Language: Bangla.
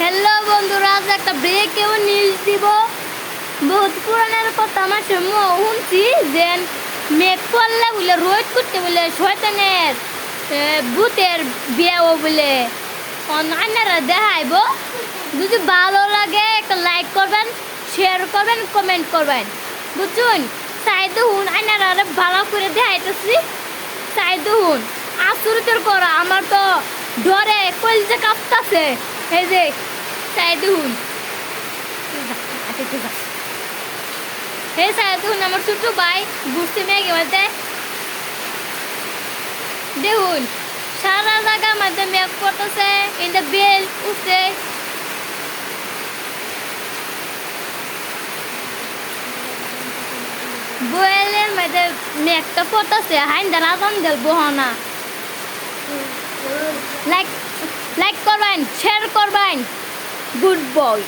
হ্যালো বন্ধুরা, আজ একটা ব্রেকেও নিউজ দিব। বহুত পুরানের কথা আমার শুনছি যে মেঘ পড়লে বলে রোদ করতে বলে শয়তানের ভূতের বিয়েও বলে অন্যান্যরা দেখাইব। যদি ভালো লাগে একটা লাইক করবেন, শেয়ার করবেন, কমেন্ট করবেন, বুঝছেন? চাইদুন আইনারা ভালো করে দেখাইতেছি। চাইদুন আসুরিতের করা আমার তো ডরে কলজে কাঁপতাছে। এই যে চাইদুন, এই চাইদুন আমার ছোট ভাই ঘুরতে মেঘে মধ্যে দেখুন সারা জায়গার মধ্যে মেঘ পড়তেছে, ইন দ্য বেল উঠছে। বয়েলের মধ্যে মেঘটা পড়তেছে, হাইন দানা দেল বহনা। লাইক করবেন, শেয়ার করবেন। Good boy.